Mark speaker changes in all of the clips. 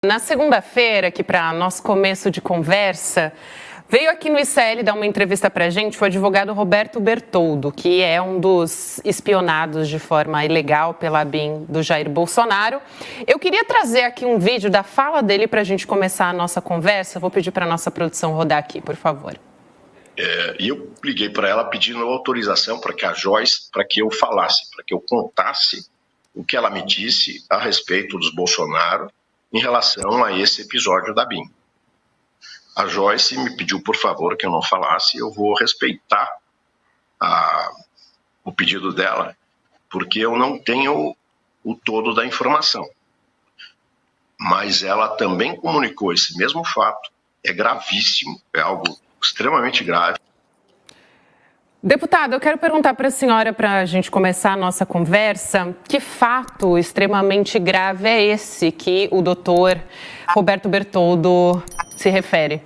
Speaker 1: Na segunda-feira, aqui para nosso começo de conversa, veio aqui no ICL dar uma entrevista para a gente o advogado Roberto Bertoldo, que é um dos espionados de forma ilegal pela ABIN do Jair Bolsonaro. Eu queria trazer aqui um vídeo da fala dele para a gente começar a nossa conversa. Vou pedir para a nossa produção rodar aqui, por favor.
Speaker 2: E eu liguei para ela pedindo autorização para que a Joyce, para que eu falasse, para que eu contasse o que ela me disse a respeito dos Bolsonaro em relação a esse episódio da BIM. A Joyce me pediu, por favor, que eu não falasse. Eu vou respeitar o pedido dela, porque eu não tenho o todo da informação. Mas ela também comunicou esse mesmo fato. É gravíssimo, é algo extremamente grave.
Speaker 1: Deputado, eu quero perguntar para a senhora, para a gente começar a nossa conversa, que fato extremamente grave é esse que o doutor Roberto Bertoldo se refere?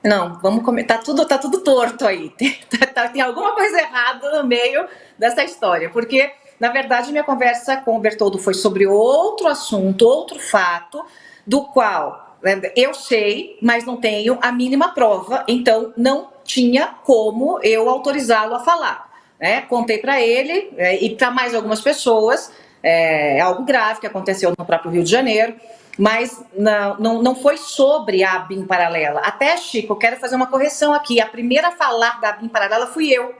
Speaker 3: Não, vamos comentar, tá tudo torto aí, tem alguma coisa errada no meio dessa história, porque, na verdade, minha conversa com o Bertoldo foi sobre outro assunto, outro fato, do qual eu sei, mas não tenho a mínima prova, então não tinha como eu autorizá-lo a falar. Contei para ele e para mais algumas pessoas, algo grave que aconteceu no próprio Rio de Janeiro, mas não foi sobre a ABIN paralela. Até, Chico, eu quero fazer uma correção aqui. A primeira a falar da ABIN paralela fui eu,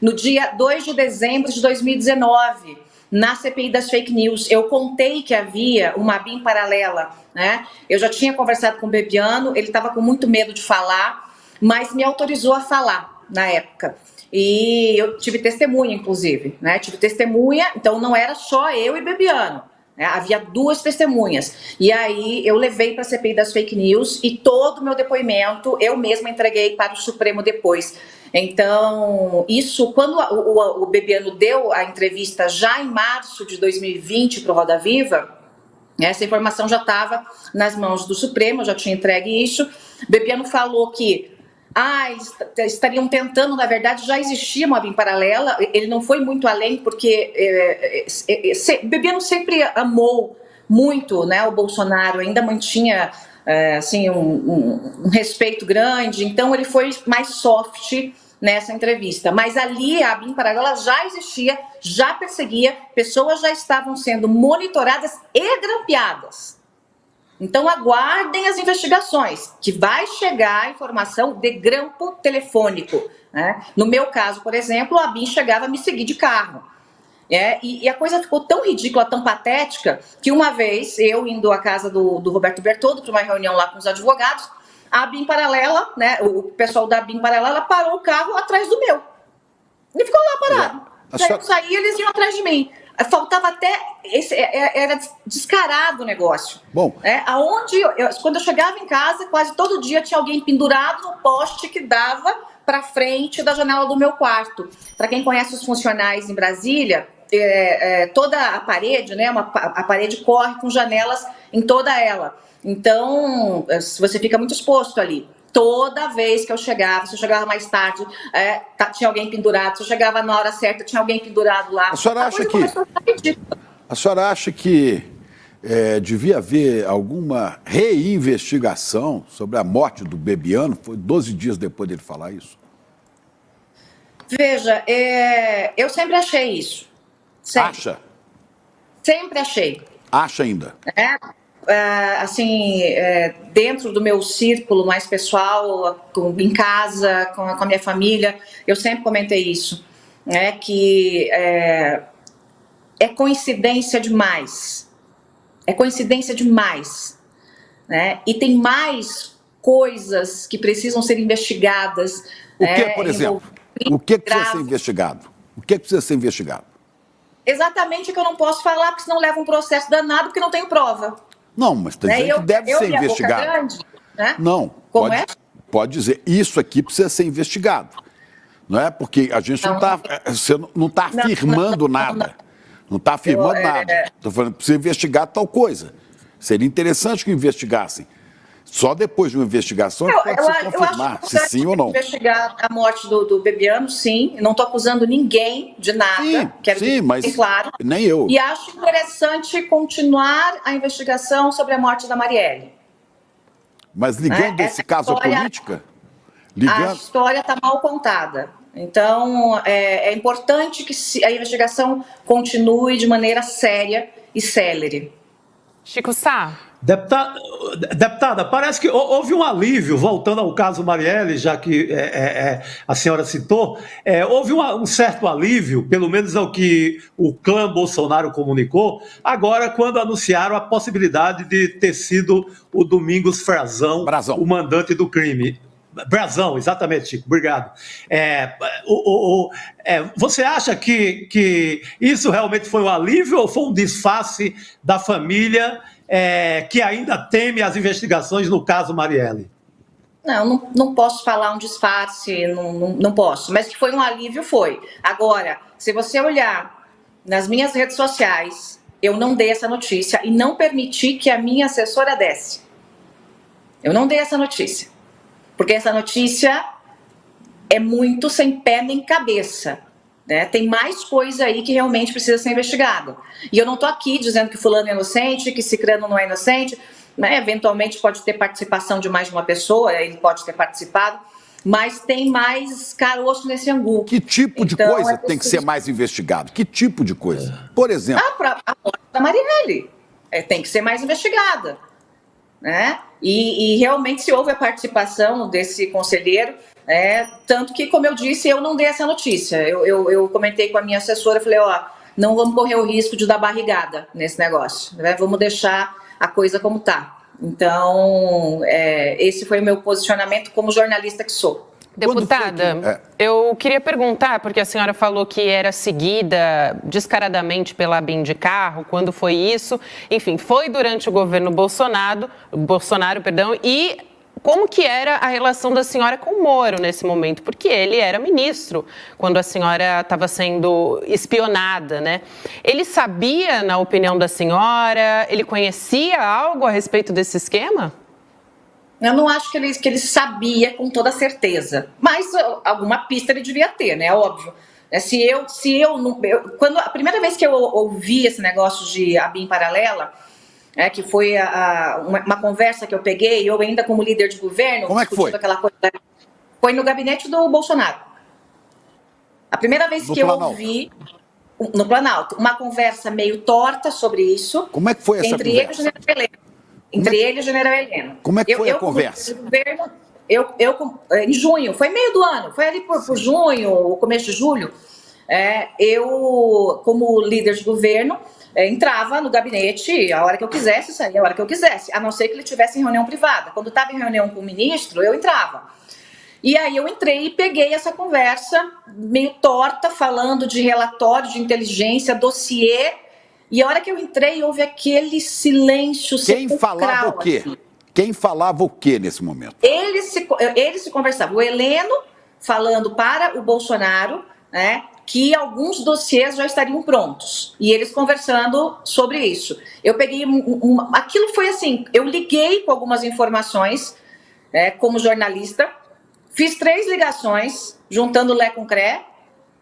Speaker 3: no dia 2 de dezembro de 2019, na CPI das fake news. Eu contei que havia uma ABIN paralela, né? Eu já tinha conversado com o Bebiano, ele estava com muito medo de falar, mas me autorizou a falar na época. E eu tive testemunha, inclusive, né? Tive testemunha, então não era só eu e Bebiano, né? Havia duas testemunhas. E aí eu levei para a CPI das fake news e todo o meu depoimento eu mesma entreguei para o Supremo depois. Então, isso, quando o Bebiano deu a entrevista já em março de 2020 para o Roda Viva, essa informação já estava nas mãos do Supremo, eu já tinha entregue isso. Bebiano falou que eles estariam tentando, na verdade, já existia uma ABIN paralela, ele não foi muito além, porque Bebiano sempre amou muito, né, o Bolsonaro, ainda mantinha assim, um respeito grande, então ele foi mais soft nessa entrevista. Mas ali a ABIN paralela já existia, já perseguia, pessoas já estavam sendo monitoradas e grampeadas. Então aguardem as investigações, que vai chegar a informação de grampo telefônico, né? No meu caso, por exemplo, a ABIN chegava a me seguir de carro. E a coisa ficou tão ridícula, tão patética, que uma vez, eu indo à casa do Roberto Bertoldo para uma reunião lá com os advogados, a ABIN paralela, né, o pessoal da ABIN paralela parou o carro atrás do meu. E ficou lá parado. Aí eu saí, eles iam atrás de mim. Faltava até, era descarado o negócio.
Speaker 4: Bom.
Speaker 3: Quando eu chegava em casa, quase todo dia tinha alguém pendurado no poste que dava para frente da janela do meu quarto. Para quem conhece os funcionais em Brasília, toda a parede, né, a parede corre com janelas em toda ela. Então, você fica muito exposto ali. Toda vez que eu chegava, se eu chegava mais tarde, tinha alguém pendurado. Se eu chegava na hora certa, tinha alguém pendurado lá.
Speaker 4: A senhora acha que devia haver alguma reinvestigação sobre a morte do Bebiano? Foi 12 dias depois dele falar isso.
Speaker 3: Veja, eu sempre achei isso. Sempre.
Speaker 4: Acha?
Speaker 3: Sempre achei.
Speaker 4: Acha ainda?
Speaker 3: Dentro do meu círculo mais pessoal, em casa, com a minha família, eu sempre comentei isso, né, que é coincidência demais, né, e tem mais coisas que precisam ser investigadas.
Speaker 4: O que, por exemplo? O que precisa ser investigado? O que precisa ser investigado?
Speaker 3: Exatamente o que eu não posso falar, porque senão leva um processo danado, porque não tenho prova.
Speaker 4: Não, mas tem gente que deve ser investigado.
Speaker 3: Grande, né?
Speaker 4: Não, pode dizer, isso aqui precisa ser investigado. Não é? Porque a gente não está afirmando nada. Não está afirmando nada. Estou falando que precisa investigar tal coisa. Seria interessante que investigassem. Só depois de uma investigação é que pode se confirmar se sim ou não.
Speaker 3: Investigar a morte do Bebiano, sim. Não estou acusando ninguém de nada.
Speaker 4: Sim, mas
Speaker 3: bem claro.
Speaker 4: nem eu.
Speaker 3: E acho interessante continuar a investigação sobre a morte da Marielle.
Speaker 4: Mas ligando esse caso à política?
Speaker 3: A história está mal contada. Então, é importante que a investigação continue de maneira séria e célere.
Speaker 1: Chico Sá.
Speaker 5: Deputada, parece que houve um alívio, voltando ao caso Marielle, já que a senhora citou, houve um certo alívio, pelo menos é o que o clã Bolsonaro comunicou, agora quando anunciaram a possibilidade de ter sido o Domingos Brazão, o mandante do crime. Brazão, exatamente, Chico, obrigado. Você acha que isso realmente foi um alívio ou foi um disfarce da família que ainda teme as investigações no caso Marielle?
Speaker 3: Não posso falar um disfarce, não posso, mas que foi um alívio, foi. Agora, se você olhar nas minhas redes sociais, eu não dei essa notícia e não permiti que a minha assessora desse. Eu não dei essa notícia. Porque essa notícia é muito sem pé nem cabeça, né? Tem mais coisa aí que realmente precisa ser investigada. E eu não estou aqui dizendo que fulano é inocente, que cicrano não é inocente, né? Eventualmente pode ter participação de mais de uma pessoa, ele pode ter participado, mas tem mais caroço nesse angu.
Speaker 4: Que tipo de coisa tem que ser mais investigado? Que tipo de coisa? Por exemplo...
Speaker 3: A morte da Marielle tem que ser mais investigada, né? E realmente se houve a participação desse conselheiro, tanto que, como eu disse, eu não dei essa notícia. Eu comentei com a minha assessora, falei, não vamos correr o risco de dar barrigada nesse negócio, né? Vamos deixar a coisa como está. Então, esse foi o meu posicionamento como jornalista que sou.
Speaker 1: Deputada, eu queria perguntar, porque a senhora falou que era seguida descaradamente pela ABIN de carro, quando foi isso? Enfim, foi durante o governo Bolsonaro, e como que era a relação da senhora com o Moro nesse momento? Porque ele era ministro quando a senhora estava sendo espionada, né? Ele sabia, na opinião da senhora, ele conhecia algo a respeito desse esquema?
Speaker 3: Eu não acho que ele sabia com toda certeza, mas alguma pista ele devia ter, né? Óbvio. Quando a primeira vez que eu ouvi esse negócio de ABIN paralela, que foi uma conversa que eu peguei, eu ainda como líder de governo,
Speaker 4: como é que foi?
Speaker 3: Aquela coisa, foi no gabinete do Bolsonaro. A primeira vez que eu ouvi no Planalto, uma conversa meio torta sobre isso.
Speaker 4: Como é que foi essa
Speaker 3: conversa? Ele e o general Heleno. Entre ele e o general Heleno.
Speaker 4: Como é que foi a conversa?
Speaker 3: Em junho, foi meio do ano, foi ali por junho, o começo de julho, eu, como líder de governo, entrava no gabinete a hora que eu quisesse, saía a hora que eu quisesse, a não ser que ele estivesse em reunião privada. Quando estava em reunião com o ministro, eu entrava. E aí eu entrei e peguei essa conversa meio torta, falando de relatório de inteligência, dossiê. E a hora que eu entrei, houve aquele silêncio sepulcral.
Speaker 4: Quem falava o quê? Assim. Quem falava o quê nesse momento?
Speaker 3: Eles se conversavam. O Heleno falando para o Bolsonaro, né, que alguns dossiês já estariam prontos. E eles conversando sobre isso. Eu peguei... Aquilo foi assim, eu liguei com algumas informações, como jornalista, fiz 3 ligações, juntando Lé com Cré,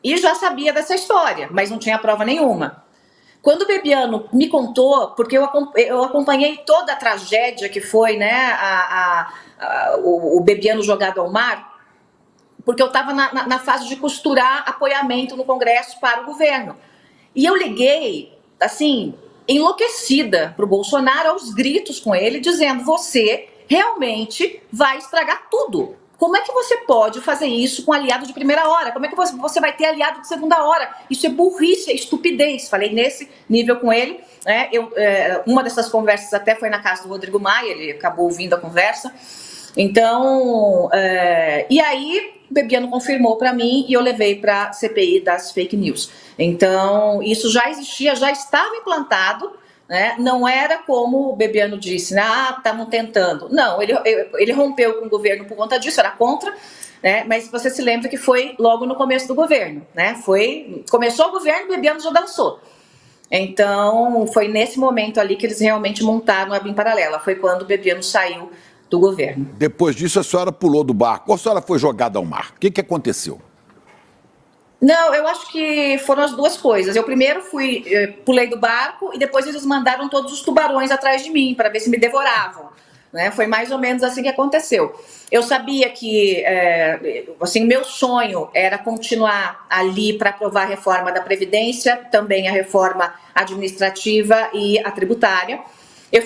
Speaker 3: e já sabia dessa história, mas não tinha prova nenhuma. Quando o Bebiano me contou, porque eu acompanhei toda a tragédia que foi, né, o Bebiano jogado ao mar, porque eu estava na fase de costurar apoiamento no Congresso para o governo. E eu liguei, assim, enlouquecida para o Bolsonaro, aos gritos com ele, dizendo, você realmente vai estragar tudo. Como é que você pode fazer isso com aliado de primeira hora? Como é que você vai ter aliado de segunda hora? Isso é burrice, é estupidez. Falei nesse nível com ele. Uma dessas conversas até foi na casa do Rodrigo Maia, ele acabou ouvindo a conversa. Então, e aí o Bebiano confirmou para mim e eu levei para a CPI das fake news. Então, isso já existia, já estava implantado. Né? Não era como o Bebiano disse, né? Estavam tentando. Não, ele rompeu com o governo por conta disso, era contra, né? Mas você se lembra que foi logo no começo do governo, né? Começou o governo, o Bebiano já dançou. Então, foi nesse momento ali que eles realmente montaram a ABIN paralela. Foi quando o Bebiano saiu do governo.
Speaker 4: Depois disso, a senhora pulou do barco ou a senhora foi jogada ao mar? O que aconteceu?
Speaker 3: Não, eu acho que foram as duas coisas. Eu primeiro pulei do barco e depois eles mandaram todos os tubarões atrás de mim para ver se me devoravam. Né? Foi mais ou menos assim que aconteceu. Eu sabia que, assim, meu sonho era continuar ali para aprovar a reforma da Previdência, também a reforma administrativa e a tributária. Eu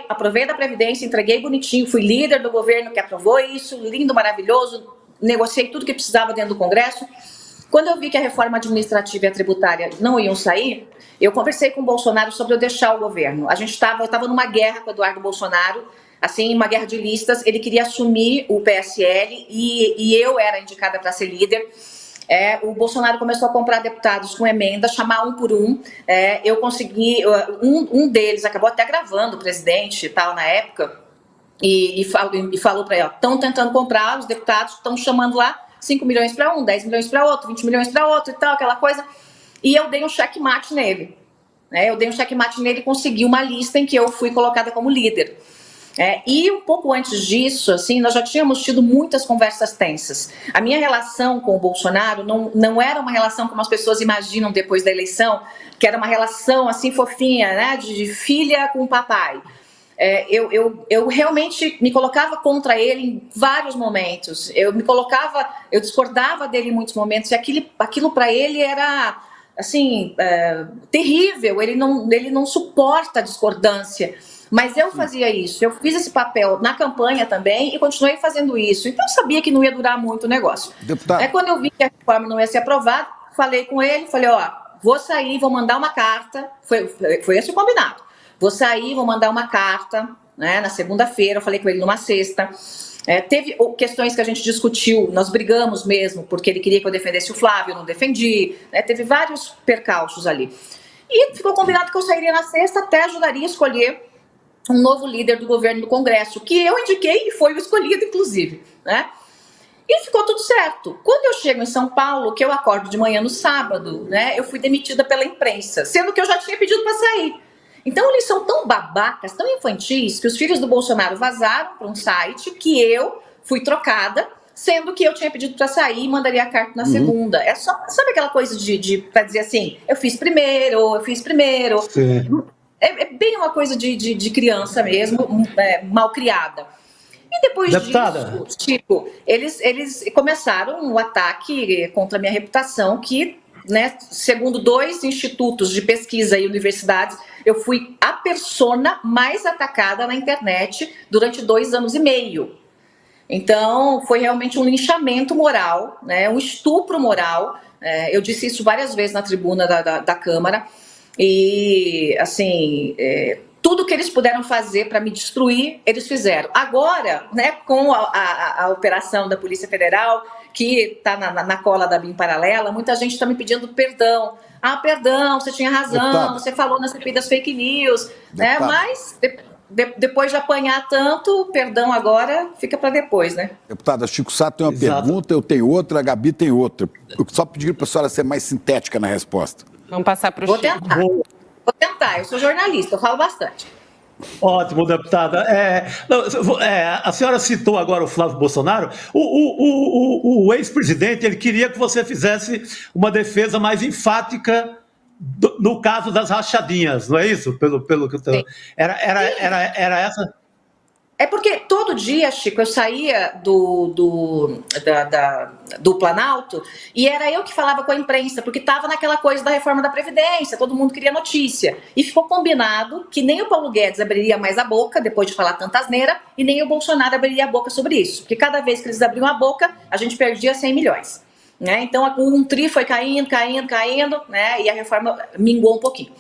Speaker 3: aprovei da Previdência, entreguei bonitinho, fui líder do governo que aprovou isso, lindo, maravilhoso, negociei tudo que precisava dentro do Congresso. Quando eu vi que a reforma administrativa e a tributária não iam sair, eu conversei com o Bolsonaro sobre eu deixar o governo. Eu estava numa guerra com o Eduardo Bolsonaro, assim, uma guerra de listas. Ele queria assumir o PSL e eu era indicada para ser líder. O Bolsonaro começou a comprar deputados com emenda, chamar um por um. Eu consegui, um deles acabou até gravando o presidente e tal na época, e falou para ele: estão tentando comprar, os deputados estão chamando lá 5 milhões para um, 10 milhões para outro, 20 milhões para outro e tal, aquela coisa. E eu dei um checkmate nele. E consegui uma lista em que eu fui colocada como líder. E um pouco antes disso, assim, nós já tínhamos tido muitas conversas tensas. A minha relação com o Bolsonaro não era uma relação como as pessoas imaginam depois da eleição, que era uma relação assim fofinha, né, de filha com papai. Eu realmente me colocava contra ele em vários momentos. Eu discordava dele em muitos momentos, e aquilo para ele era assim terrível. Ele não suporta a discordância. Mas eu fazia isso, eu fiz esse papel na campanha também e continuei fazendo isso. Então eu sabia que não ia durar muito o negócio.
Speaker 4: Deputado.
Speaker 3: Quando eu vi que a reforma não ia ser aprovada, falei com ele, falei: vou sair, vou mandar uma carta. Foi esse o combinado. Vou sair, vou mandar uma carta, né, na segunda-feira. Eu falei com ele numa sexta. Teve questões que a gente discutiu, nós brigamos mesmo, porque ele queria que eu defendesse o Flávio, eu não defendi. Teve vários percalços ali. E ficou combinado que eu sairia na sexta, até ajudaria a escolher um novo líder do governo do Congresso, que eu indiquei e foi o escolhido, inclusive, né? E ficou tudo certo. Quando eu chego em São Paulo, que eu acordo de manhã no sábado, né, eu fui demitida pela imprensa, sendo que eu já tinha pedido para sair. Então eles são tão babacas, tão infantis, que os filhos do Bolsonaro vazaram para um site que eu fui trocada, sendo que eu tinha pedido para sair e mandaria a carta na segunda. É só, sabe aquela coisa para dizer assim, eu fiz primeiro.
Speaker 5: Sim.
Speaker 3: É bem uma coisa de criança mesmo, mal criada. E depois
Speaker 5: Deputada.
Speaker 3: disso, Chico, eles começaram um ataque contra a minha reputação, que, né, segundo 2 institutos de pesquisa e universidades, eu fui a persona mais atacada na internet durante 2 anos e meio. Então, foi realmente um linchamento moral, né, um estupro moral. Eu disse isso várias vezes na tribuna da Câmara. E, assim, tudo que eles puderam fazer para me destruir, eles fizeram. Agora, né, com a operação da Polícia Federal, que está na cola da BIM Paralela, muita gente está me pedindo perdão. Perdão, você tinha razão, deputada, você falou na CPI das fake news, né? Mas depois de apanhar tanto, perdão agora fica para depois, né?
Speaker 4: Deputada, Chico Sá tem uma pergunta, eu tenho outra, a Gabi tem outra. Eu só pedir para a senhora ser mais sintética na resposta.
Speaker 1: Vamos passar para o Chico.
Speaker 3: Vou tentar, eu sou jornalista, eu falo bastante.
Speaker 5: Ótimo, deputada. A senhora citou agora o Flávio Bolsonaro. O ex-presidente, ele queria que você fizesse uma defesa mais enfática no caso das rachadinhas, não é isso? Pelo que eu tô... Era essa...
Speaker 3: É porque todo dia, Chico, eu saía do Planalto e era eu que falava com a imprensa, porque estava naquela coisa da reforma da Previdência, todo mundo queria notícia. E ficou combinado que nem o Paulo Guedes abriria mais a boca, depois de falar tanta asneira, e nem o Bolsonaro abriria a boca sobre isso. Porque cada vez que eles abriam a boca, a gente perdia 100 milhões. Né? Então, um tri foi caindo, né? E a reforma mingou um pouquinho.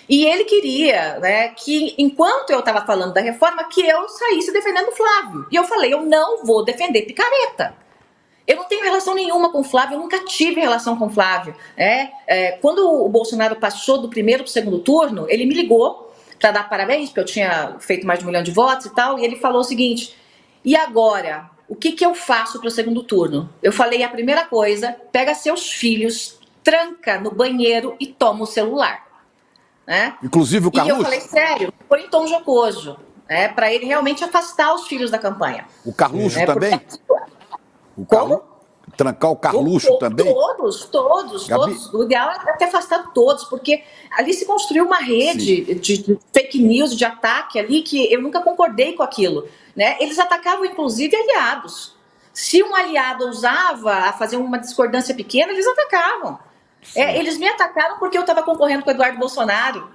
Speaker 3: E ele queria, né, que enquanto eu estava falando da reforma, que eu saísse defendendo o Flávio. E eu falei, eu não vou defender picareta. Eu não tenho relação nenhuma com o Flávio, eu nunca tive relação com o Flávio. Quando o Bolsonaro passou do primeiro para o segundo turno, ele me ligou para dar parabéns, porque eu tinha feito mais de 1 milhão de votos e tal, e ele falou o seguinte, e agora, o que eu faço para o segundo turno? Eu falei, a primeira coisa, pega seus filhos, tranca no banheiro e toma o celular. Né?
Speaker 4: Inclusive o Carluxo.
Speaker 3: E eu falei, sério, foi em tom jocoso. para ele realmente afastar os filhos da campanha.
Speaker 4: O Carluxo também?
Speaker 3: Como?
Speaker 4: Trancar o Carluxo também?
Speaker 3: Todos. O ideal é ter afastado todos, porque ali se construiu uma rede de fake news, de ataque ali, que eu nunca concordei com aquilo. Né? Eles atacavam, inclusive, aliados. Se um aliado ousava a fazer uma discordância pequena, eles atacavam. Eles me atacaram porque eu estava concorrendo com o Eduardo Bolsonaro.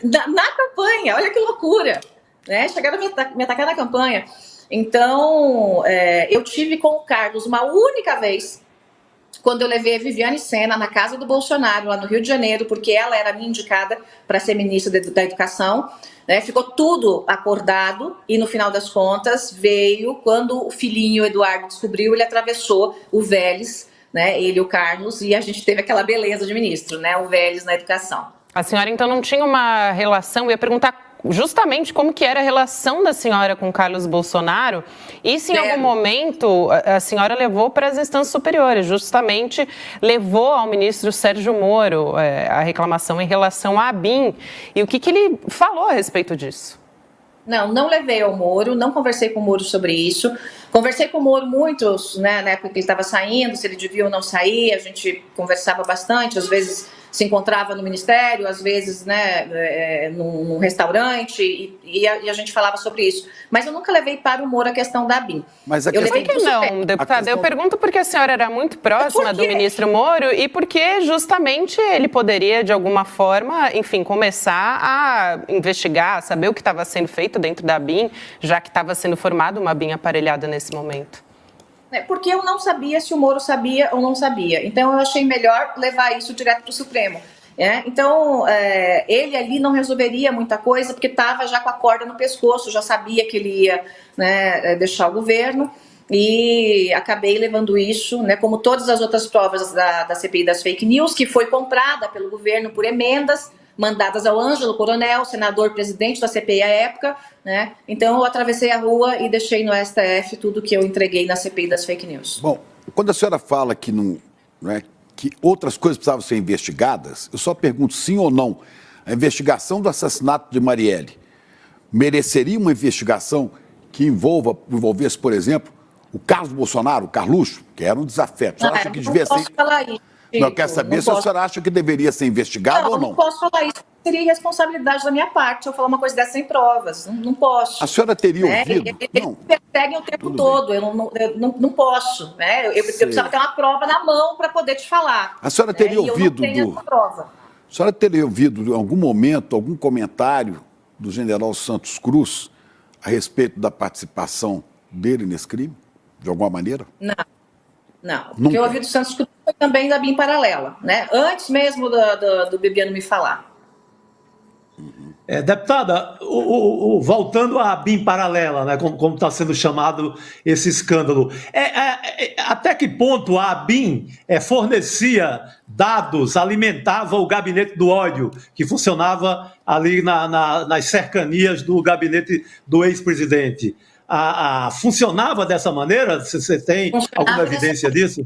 Speaker 3: Na campanha, olha que loucura. Né? Chegaram a me atacar na campanha. Então, eu tive com o Carlos uma única vez, quando eu levei a Viviane Sena na casa do Bolsonaro, lá no Rio de Janeiro, porque ela era minha indicada para ser ministra da Educação. Né? Ficou tudo acordado e, no final das contas, veio quando o filhinho, o Eduardo, descobriu, ele atravessou o Vélez, né? Ele e o Carlos, e a gente teve aquela beleza de ministro, né? O Vélez na Educação.
Speaker 1: A senhora, então, não tinha uma relação, eu ia perguntar justamente como que era a relação da senhora com Carlos Bolsonaro e se em algum momento a senhora levou para as instâncias superiores, justamente levou ao ministro Sérgio Moro a reclamação em relação à ABIN e o que ele falou a respeito disso?
Speaker 3: Não levei ao Moro, não conversei com o Moro sobre isso. Conversei com o Moro muito, né, na época que ele estava saindo, se ele devia ou não sair, a gente conversava bastante, às vezes se encontrava no ministério, às vezes, né, num restaurante, e a gente falava sobre isso. Mas eu nunca levei para o Moro a questão da ABIN.
Speaker 4: Mas a
Speaker 1: Por que não, deputada? Eu pergunto porque a senhora era muito próxima do ministro Moro e porque justamente ele poderia, de alguma forma, enfim, começar a investigar, saber o que estava sendo feito dentro da ABIN, já que estava sendo formada uma ABIN aparelhada nesse momento.
Speaker 3: Porque eu não sabia se o Moro sabia ou não sabia. Então, eu achei melhor levar isso direto para o Supremo. Então, ele ali não resolveria muita coisa, porque estava já com a corda no pescoço, já sabia que ele ia, né, deixar o governo, e acabei levando isso, né, como todas as outras provas da CPI das fake news, que foi comprada pelo governo por emendas, mandadas ao Ângelo Coronel, senador presidente da CPI à época, né? Então eu atravessei a rua e deixei no STF tudo que eu entreguei na CPI das fake news.
Speaker 4: Bom, quando a senhora fala que, que outras coisas precisavam ser investigadas, eu só pergunto sim ou não. A investigação do assassinato de Marielle mereceria uma investigação que envolvesse, por exemplo, o Carlos Bolsonaro, o Carluxo, que era um desafeto. Você acha que devia ser...
Speaker 3: falar isso.
Speaker 4: Não, quer saber se a senhora acha que deveria ser investigado ou não?
Speaker 3: Não posso falar isso, seria irresponsabilidade da minha parte se eu falar uma coisa dessa sem provas, não posso.
Speaker 4: A senhora teria ouvido?
Speaker 3: Eles me perseguem o tempo todo, eu não posso, né? Eu precisava ter uma prova na mão para poder te falar.
Speaker 4: A senhora teria ouvido
Speaker 3: prova.
Speaker 4: A senhora teria ouvido em algum momento, algum comentário do general Santos Cruz a respeito da participação dele nesse crime, de alguma maneira?
Speaker 3: Não. O que eu ouvi do Santos Cruz foi também da BIM paralela, né? Antes mesmo do Bibiano me falar.
Speaker 5: Deputada, voltando à BIM paralela, né, como está sendo chamado esse escândalo, até que ponto a BIM fornecia dados, alimentava o gabinete do ódio, que funcionava ali nas cercanias do gabinete do ex-presidente? Funcionava dessa maneira? Você tem alguma evidência disso?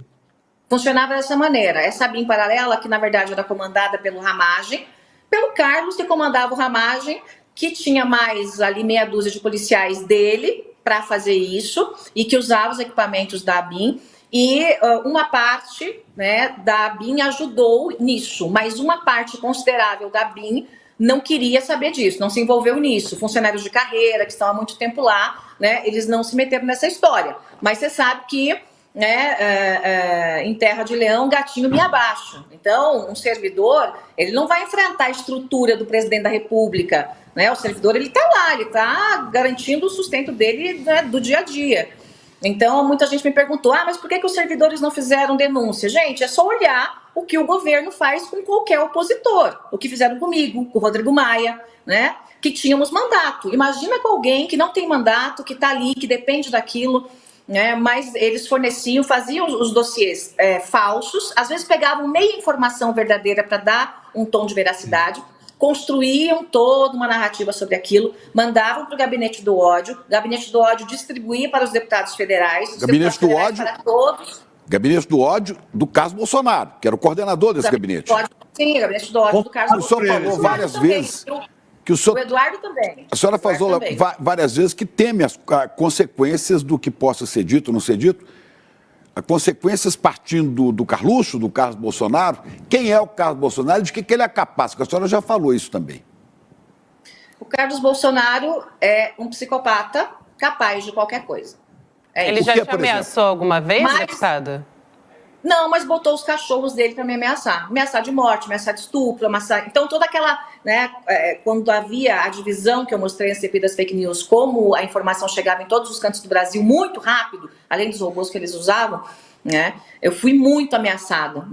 Speaker 3: Funcionava dessa maneira. Essa BIM paralela, que na verdade era comandada pelo Ramagem, pelo Carlos, que comandava o Ramagem, que tinha mais ali meia dúzia de policiais dele para fazer isso e que usava os equipamentos da BIM. E uma parte, né, da BIM ajudou nisso, mas uma parte considerável da BIM não queria saber disso, não se envolveu nisso. Funcionários de carreira que estão há muito tempo lá, né, eles não se meteram nessa história. Mas você sabe que, né, em terra de leão, gatinho me abaixo. Então, um servidor, ele não vai enfrentar a estrutura do presidente da República, né? O servidor, ele está lá, ele está garantindo o sustento dele, né, do dia a dia. Então, muita gente me perguntou, mas por que os servidores não fizeram denúncia? Gente, é só olhar o que o governo faz com qualquer opositor. O que fizeram comigo, com o Rodrigo Maia, né? Que tínhamos mandato. Imagina com alguém que não tem mandato, que está ali, que depende daquilo, né? Mas eles faziam os dossiês falsos, às vezes pegavam meia informação verdadeira para dar um tom de veracidade, construíam toda uma narrativa sobre aquilo, mandavam para o Gabinete do Ódio distribuía para os deputados federais.
Speaker 4: Gabinete do Ódio para todos. Gabinete do Ódio do Carlos Bolsonaro, que era o coordenador desse gabinete.
Speaker 3: Sim, o Gabinete do Ódio do Carlos
Speaker 4: Bolsonaro. O senhor falou várias vezes. Que o senhor...
Speaker 3: O Eduardo também.
Speaker 4: A senhora falou várias vezes que teme as consequências do que possa ser dito ou não ser dito. As consequências partindo do Carluxo, do Carlos Bolsonaro. Quem é o Carlos Bolsonaro e de que ele é capaz? Porque a senhora já falou isso também.
Speaker 3: O Carlos Bolsonaro é um psicopata capaz de qualquer coisa.
Speaker 1: Ele já te ameaçou alguma vez, deputada?
Speaker 3: Não, mas botou os cachorros dele para me ameaçar. Ameaçar de morte, ameaçar de estupro, ameaçar... Então, toda aquela... né, quando havia a divisão que eu mostrei na CPI das fake news, como a informação chegava em todos os cantos do Brasil muito rápido, além dos robôs que eles usavam, né, eu fui muito ameaçada.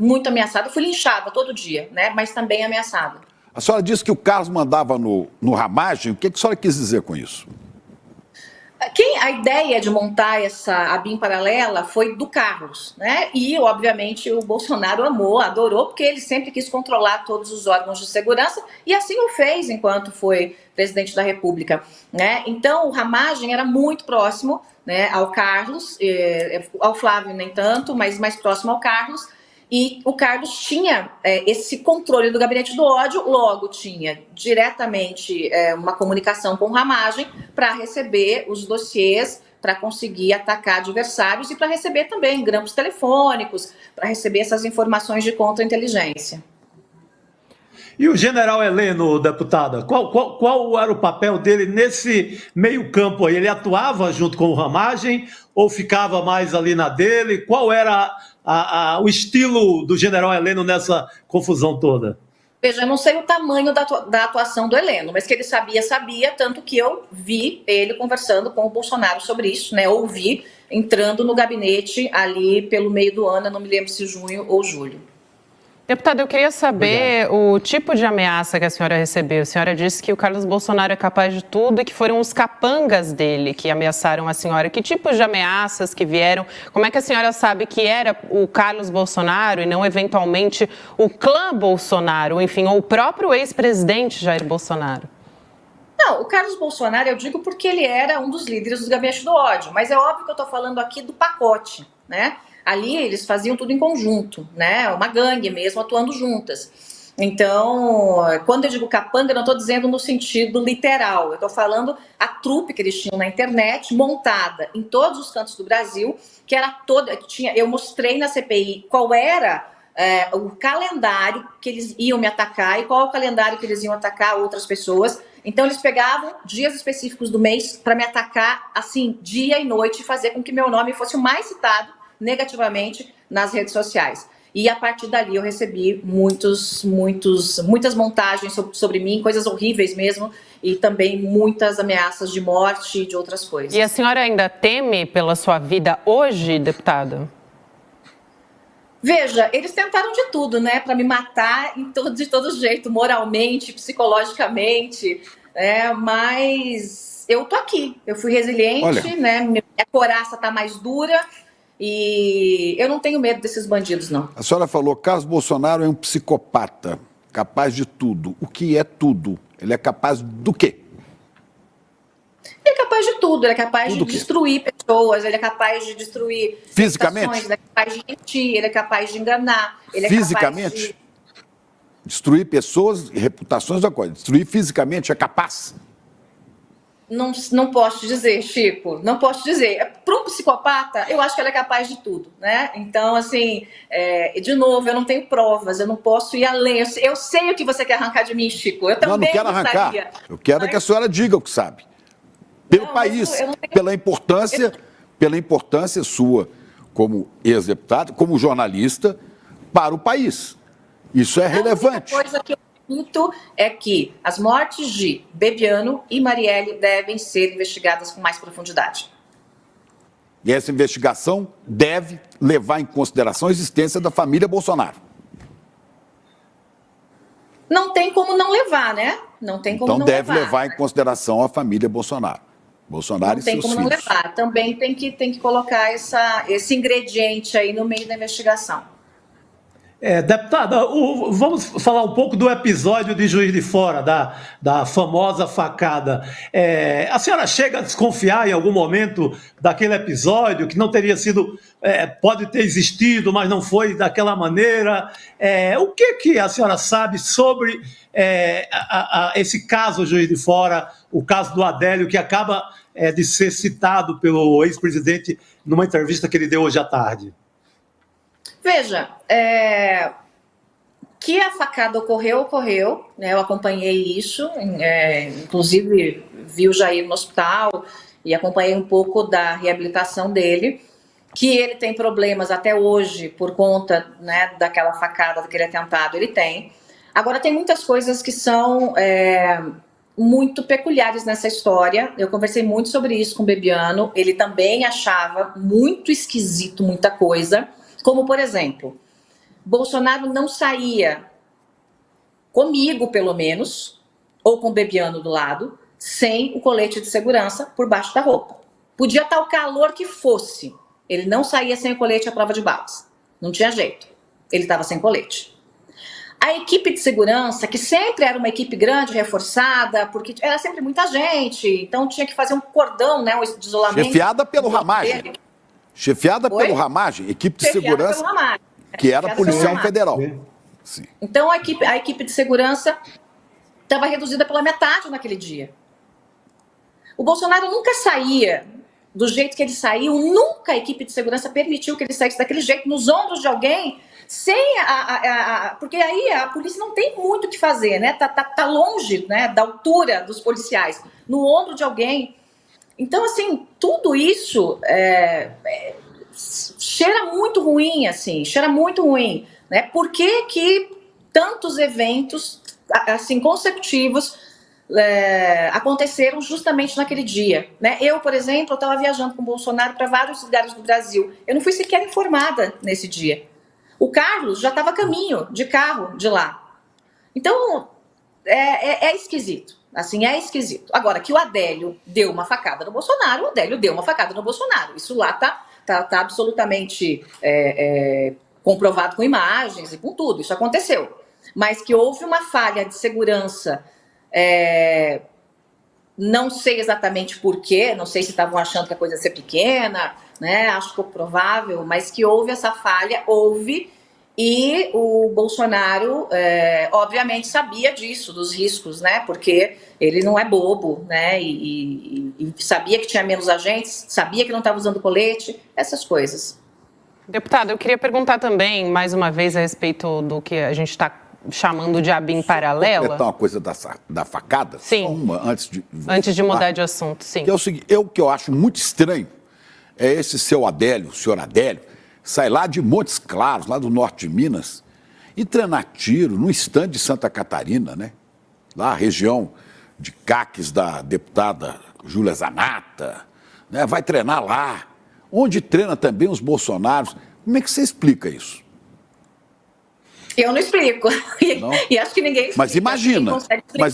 Speaker 3: Fui linchada todo dia, né, mas também ameaçada.
Speaker 4: A senhora disse que o Carlos mandava no Ramagem. O que a senhora quis dizer com isso?
Speaker 3: A ideia de montar essa ABIN paralela foi do Carlos, né? E, obviamente, o Bolsonaro amou, adorou, porque ele sempre quis controlar todos os órgãos de segurança e assim o fez enquanto foi presidente da República, né? Então, o Ramagem era muito próximo, né, ao Carlos, ao Flávio nem tanto, mas mais próximo ao Carlos. E o Carlos tinha esse controle do gabinete do ódio, logo tinha diretamente uma comunicação com o Ramagem para receber os dossiês, para conseguir atacar adversários e para receber também grampos telefônicos, para receber essas informações de contra-inteligência.
Speaker 5: E o general Heleno, deputada, qual era o papel dele nesse meio campo aí? Ele atuava junto com o Ramagem ou ficava mais ali na dele? Qual era o estilo do general Heleno nessa confusão toda?
Speaker 3: Veja, eu não sei o tamanho da atuação do Heleno, mas que ele sabia, tanto que eu vi ele conversando com o Bolsonaro sobre isso, né? Ouvi entrando no gabinete ali pelo meio do ano, não me lembro se junho ou julho.
Speaker 1: Deputada, eu queria saber o tipo de ameaça que a senhora recebeu. A senhora disse que o Carlos Bolsonaro é capaz de tudo e que foram os capangas dele que ameaçaram a senhora. Que tipos de ameaças que vieram? Como é que a senhora sabe que era o Carlos Bolsonaro e não, eventualmente, o clã Bolsonaro, enfim, ou o próprio ex-presidente Jair Bolsonaro?
Speaker 3: Não, o Carlos Bolsonaro eu digo porque ele era um dos líderes do gabinete do ódio, mas é óbvio que eu estou falando aqui do pacote, né? Ali eles faziam tudo em conjunto, né? Uma gangue mesmo, atuando juntas. Então, quando eu digo capanga, eu não estou dizendo no sentido literal. Eu estou falando a trupe que eles tinham na internet, montada em todos os cantos do Brasil, que era toda... Eu mostrei na CPI qual era o calendário que eles iam me atacar e qual o calendário que eles iam atacar outras pessoas. Então, eles pegavam dias específicos do mês para me atacar, assim, dia e noite, e fazer com que meu nome fosse o mais citado negativamente nas redes sociais. E a partir dali eu recebi muitas montagens sobre mim, coisas horríveis mesmo, e também muitas ameaças de morte e de outras coisas.
Speaker 1: E a senhora ainda teme pela sua vida hoje, deputada?
Speaker 3: Veja, eles tentaram de tudo, né, para me matar de todo jeito, moralmente, psicologicamente, mas eu tô aqui, eu fui resiliente. Olha, né, minha coraça tá mais dura. E eu não tenho medo desses bandidos, não.
Speaker 4: A senhora falou que Carlos Bolsonaro é um psicopata, capaz de tudo. O que é tudo? Ele é capaz do quê?
Speaker 3: Ele é capaz de tudo. Ele é capaz de destruir pessoas, ele é capaz de destruir...
Speaker 4: Fisicamente?
Speaker 3: Ele é capaz de mentir, ele é capaz de enganar. Ele
Speaker 4: fisicamente?
Speaker 3: É capaz de...
Speaker 4: Destruir pessoas e reputações da coisa. Destruir fisicamente é capaz?
Speaker 3: Não posso dizer, Chico, não posso dizer. Para um psicopata, eu acho que ele é capaz de tudo, né? Então, assim, de novo, eu não tenho provas, eu não posso ir além. Eu sei o que você quer arrancar de mim, Chico. Eu também
Speaker 4: não quero arrancar. Eu quero que a senhora diga o que sabe. Pelo país, pela importância sua como ex-deputado, como jornalista, para o país. Isso é relevante.
Speaker 3: A coisa que eu dito é que as mortes de Bebiano e Marielle devem ser investigadas com mais profundidade.
Speaker 4: E essa investigação deve levar em consideração a existência da família Bolsonaro.
Speaker 3: Não tem como não levar, né? Não tem como
Speaker 4: então
Speaker 3: não
Speaker 4: deve levar em consideração a família Bolsonaro. Bolsonaro e seus filhos.
Speaker 3: Não tem como não levar. Também tem que colocar esse ingrediente aí no meio da investigação.
Speaker 5: Deputada, vamos falar um pouco do episódio de Juiz de Fora, da famosa facada. A senhora chega a desconfiar em algum momento daquele episódio, que não teria sido, pode ter existido, mas não foi daquela maneira? O que a senhora sabe sobre esse caso Juiz de Fora, o caso do Adélio, que acaba de ser citado pelo ex-presidente numa entrevista que ele deu hoje à tarde?
Speaker 3: Veja, que a facada ocorreu, né? Eu acompanhei isso, inclusive vi o Jair no hospital e acompanhei um pouco da reabilitação dele, que ele tem problemas até hoje por conta, né, daquela facada, daquele atentado, ele tem. Agora, tem muitas coisas que são muito peculiares nessa história. Eu conversei muito sobre isso com o Bebiano, ele também achava muito esquisito muita coisa. Como, por exemplo, Bolsonaro não saía comigo, pelo menos, ou com o Bebiano do lado, sem o colete de segurança por baixo da roupa. Podia estar o calor que fosse, ele não saía sem o colete à prova de balas. Não tinha jeito, ele estava sem colete. A equipe de segurança, que sempre era uma equipe grande, reforçada, porque era sempre muita gente, então tinha que fazer um cordão, né, de isolamento.
Speaker 4: Chefiada pelo Ramagem. Chefiada pelo Ramagem, equipe de segurança, que era policial federal. Sim.
Speaker 3: Então a equipe de segurança estava reduzida pela metade naquele dia. O Bolsonaro nunca saía do jeito que ele saiu, nunca a equipe de segurança permitiu que ele saísse daquele jeito, nos ombros de alguém, sem porque aí a polícia não tem muito o que fazer, né? Tá longe, né, da altura dos policiais, no ombro de alguém. Então, assim, tudo isso cheira muito ruim, assim, cheira muito ruim, né? Por que tantos eventos, assim, consecutivos aconteceram justamente naquele dia, né? Eu, por exemplo, estava viajando com o Bolsonaro para vários lugares do Brasil. Eu não fui sequer informada nesse dia. O Carlos já estava a caminho de carro de lá. Então, é esquisito. Assim, é esquisito. Agora, que o Adélio deu uma facada no Bolsonaro, o Adélio deu uma facada no Bolsonaro. Isso lá tá absolutamente comprovado com imagens e com tudo. Isso aconteceu. Mas que houve uma falha de segurança, não sei exatamente por quê, não sei se estavam achando que a coisa ia ser pequena, né? Acho pouco provável, mas que houve essa falha, houve. E o Bolsonaro, obviamente, sabia disso, dos riscos, né? Porque ele não é bobo, né? E sabia que tinha menos agentes, sabia que não estava usando colete, essas coisas.
Speaker 1: Deputada, eu queria perguntar também, mais uma vez, a respeito do que a gente está chamando de ABIN paralela.
Speaker 4: Completar uma coisa da facada?
Speaker 1: Sim.
Speaker 4: Só uma,
Speaker 1: antes de mudar de assunto, sim.
Speaker 4: Que é o seguinte, o que eu acho muito estranho é esse seu Adélio, o senhor Adélio, sai lá de Montes Claros, lá do norte de Minas, e treinar tiro no estande de Santa Catarina, né? Lá, a região de caques da deputada Júlia Zanata, né? Vai treinar lá, onde treina também os bolsonaros. Como é que você explica isso?
Speaker 3: Eu não explico.
Speaker 4: Não?
Speaker 3: E acho que ninguém explica.
Speaker 4: Mas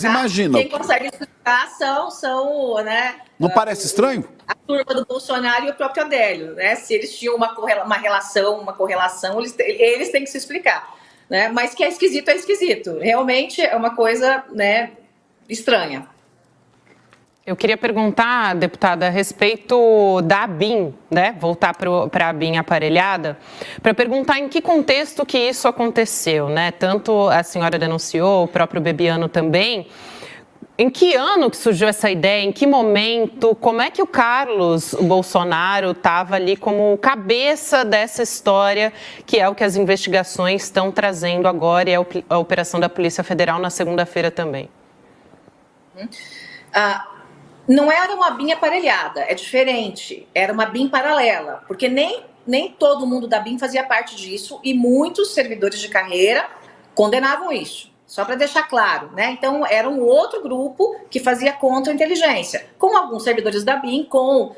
Speaker 4: imagina.
Speaker 3: Quem consegue explicar são, né?
Speaker 4: Não parece estranho?
Speaker 3: A turma do Bolsonaro e o próprio Adélio, né? Se eles tinham uma correlação, eles têm que se explicar, né? Mas que é esquisito. Realmente é uma coisa, né, estranha.
Speaker 1: Eu queria perguntar, deputada, a respeito da ABIN, né? Voltar para a ABIN aparelhada, para perguntar em que contexto que isso aconteceu, né? Tanto a senhora denunciou, o próprio Bebiano também. Em que ano que surgiu essa ideia? Em que momento? Como é que o Carlos Bolsonaro estava ali como cabeça dessa história, que é o que as investigações estão trazendo agora e é a operação da Polícia Federal na segunda-feira também?
Speaker 3: Não era uma BIM aparelhada, é diferente. Era uma BIM paralela, porque nem todo mundo da BIM fazia parte disso e muitos servidores de carreira condenavam isso. Só para deixar claro, né? Então, era um outro grupo que fazia contra-inteligência, com alguns servidores da BIM, com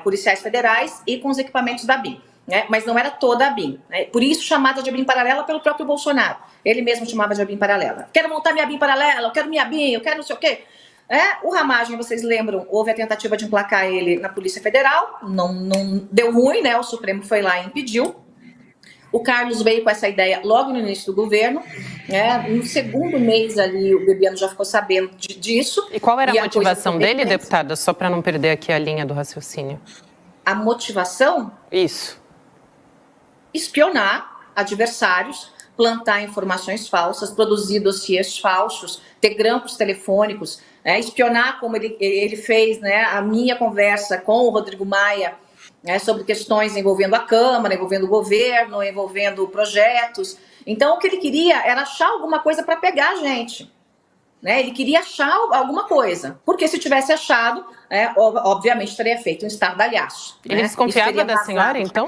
Speaker 3: policiais federais e com os equipamentos da BIM, né? Mas não era toda a BIM, né? Por isso, chamada de BIM paralela pelo próprio Bolsonaro. Ele mesmo chamava de BIM paralela. Quero montar minha BIM paralela, eu quero minha BIM, eu quero não sei o quê. O Ramagem, vocês lembram, houve a tentativa de emplacar ele na Polícia Federal, não deu ruim, né? O Supremo foi lá e impediu. O Carlos veio com essa ideia logo no início do governo, né? No segundo mês ali, o Bebiano já ficou sabendo disso.
Speaker 1: E qual era a motivação dele,
Speaker 3: diferente.
Speaker 1: deputada? Só para não perder aqui a linha do raciocínio.
Speaker 3: A motivação?
Speaker 1: Isso.
Speaker 3: Espionar adversários, plantar informações falsas, produzir dossiês falsos, ter grampos telefônicos, espionar como ele fez, né, a minha conversa com o Rodrigo Maia, sobre questões envolvendo a Câmara, envolvendo o governo, envolvendo projetos. Então, o que ele queria era achar alguma coisa para pegar a gente. Né? Ele queria achar alguma coisa, porque se tivesse achado, obviamente teria feito um estardalhaço.
Speaker 1: Ele desconfiava da senhora, então?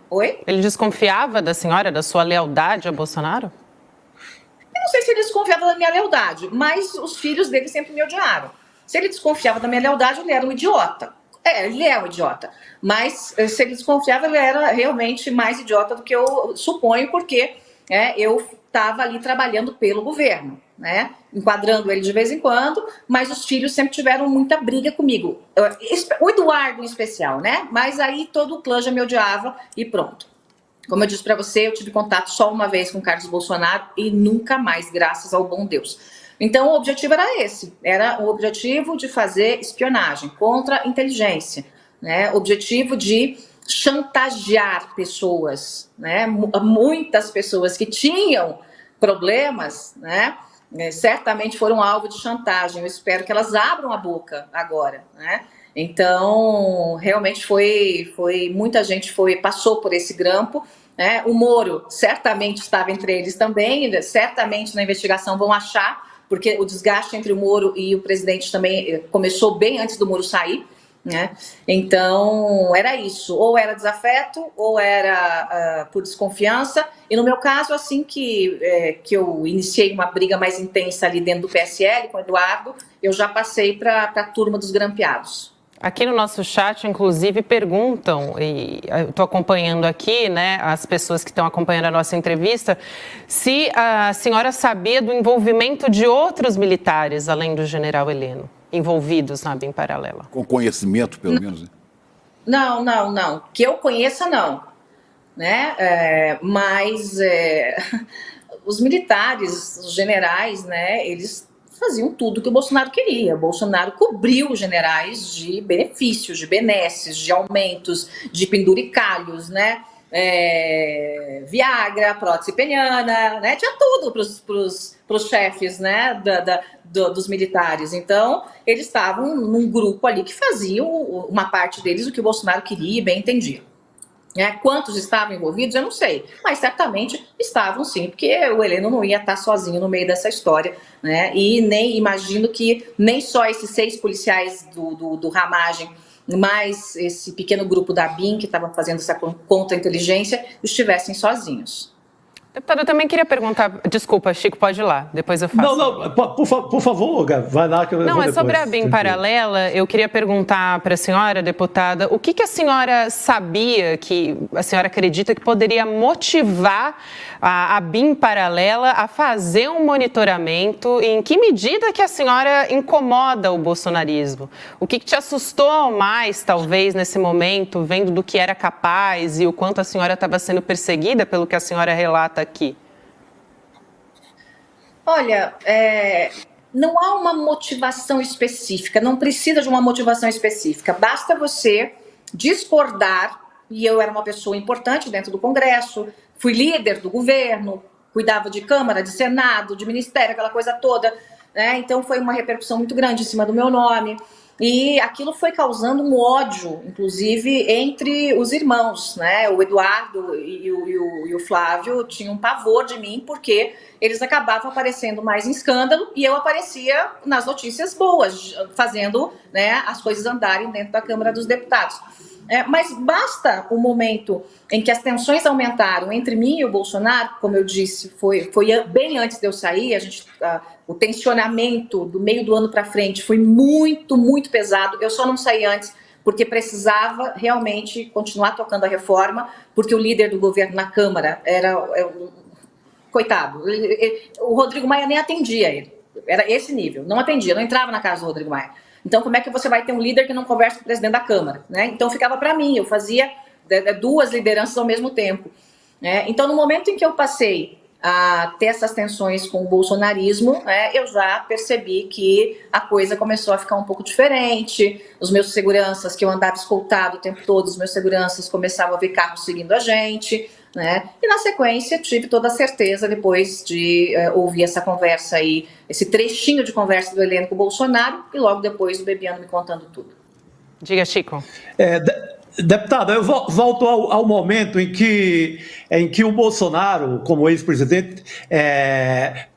Speaker 3: Oi?
Speaker 1: Ele desconfiava da senhora, da sua lealdade a Bolsonaro?
Speaker 3: Eu não sei se ele desconfiava da minha lealdade, mas os filhos dele sempre me odiaram. Se ele desconfiava da minha lealdade, ele era um idiota. Ele é um idiota. Mas se ele desconfiava, ele era realmente mais idiota do que eu suponho, porque eu estava ali trabalhando pelo governo, né? Enquadrando ele de vez em quando, mas os filhos sempre tiveram muita briga comigo. O Eduardo em especial, né? Mas aí todo o clã já me odiava e pronto. Como eu disse para você, eu tive contato só uma vez com o Carlos Bolsonaro e nunca mais, graças ao bom Deus. Então, o objetivo era esse, era o objetivo de fazer espionagem contra a inteligência, né? O objetivo de chantagear pessoas, né? Muitas pessoas que tinham problemas, né? Certamente foram alvo de chantagem. Eu espero que elas abram a boca agora, né? Então, realmente muita gente passou por esse grampo, né? O Moro certamente estava entre eles também, certamente na investigação vão achar, porque o desgaste entre o Moro e o presidente também começou bem antes do Moro sair, né? Então, era isso, ou era desafeto, ou era por desconfiança, e no meu caso, assim que eu iniciei uma briga mais intensa ali dentro do PSL com o Eduardo, eu já passei para a turma dos grampeados.
Speaker 1: Aqui no nosso chat, inclusive, perguntam, e eu estou acompanhando aqui, né, as pessoas que estão acompanhando a nossa entrevista, se a senhora sabia do envolvimento de outros militares, além do general Heleno, envolvidos na BIM paralela.
Speaker 4: Com conhecimento, pelo menos, né?
Speaker 3: Não. Que eu conheça, não. Né? Mas os militares, os generais, né, eles faziam tudo que o Bolsonaro queria. O Bolsonaro cobriu os generais de benefícios, de benesses, de aumentos, de penduricalhos, né? Viagra, prótese peniana, né? Tinha tudo para os chefes, né? Dos militares. Então, eles estavam num grupo ali que faziam, uma parte deles, o que o Bolsonaro queria e bem entendia. Quantos estavam envolvidos, eu não sei, mas certamente estavam sim, porque o Heleno não ia estar sozinho no meio dessa história, né? E nem imagino que nem só esses 6 policiais do Ramagem, mais esse pequeno grupo da BIM que estava fazendo essa contra-inteligência, estivessem sozinhos.
Speaker 1: Deputada, eu também queria perguntar, desculpa, Chico, pode ir lá, depois eu faço.
Speaker 5: Não, por favor, Gabi, vai lá que eu vou depois.
Speaker 1: Sobre a BIM paralela, eu queria perguntar para a senhora, deputada, o que a senhora sabia, que a senhora acredita que poderia motivar a BIM paralela a fazer um monitoramento, e em que medida que a senhora incomoda o bolsonarismo? O que te assustou mais, talvez, nesse momento, vendo do que era capaz e o quanto a senhora estava sendo perseguida pelo que a senhora relata aqui?
Speaker 3: Olha, não há uma motivação específica, não precisa de uma motivação específica, basta você discordar, e eu era uma pessoa importante dentro do Congresso, fui líder do governo, cuidava de Câmara, de Senado, de Ministério, aquela coisa toda, né? Então foi uma repercussão muito grande em cima do meu nome. E aquilo foi causando um ódio, inclusive, entre os irmãos, né? O Eduardo e o Flávio tinham um pavor de mim, porque eles acabavam aparecendo mais em escândalo e eu aparecia nas notícias boas, fazendo, né, as coisas andarem dentro da Câmara dos Deputados. Mas basta o momento em que as tensões aumentaram entre mim e o Bolsonaro, como eu disse, foi bem antes de eu sair, o tensionamento do meio do ano para frente foi muito, muito pesado. Eu só não saí antes porque precisava realmente continuar tocando a reforma, porque o líder do governo na Câmara coitado, o Rodrigo Maia nem atendia ele, era esse nível, não atendia, não entrava na casa do Rodrigo Maia. Então, como é que você vai ter um líder que não conversa com o presidente da Câmara, né? Então, ficava para mim, eu fazia 2 lideranças ao mesmo tempo. né? Então, no momento em que eu passei a ter essas tensões com o bolsonarismo, né, eu já percebi que a coisa começou a ficar um pouco diferente. Os meus seguranças, que eu andava escoltado o tempo todo, os meus seguranças começavam a ver carros seguindo a gente, né? E na sequência tive toda a certeza, depois de ouvir essa conversa aí, esse trechinho de conversa do Heleno com o Bolsonaro, e logo depois o Bebiano me contando tudo.
Speaker 1: Diga, Chico.
Speaker 5: Deputada, eu volto ao momento em que o Bolsonaro, como ex-presidente,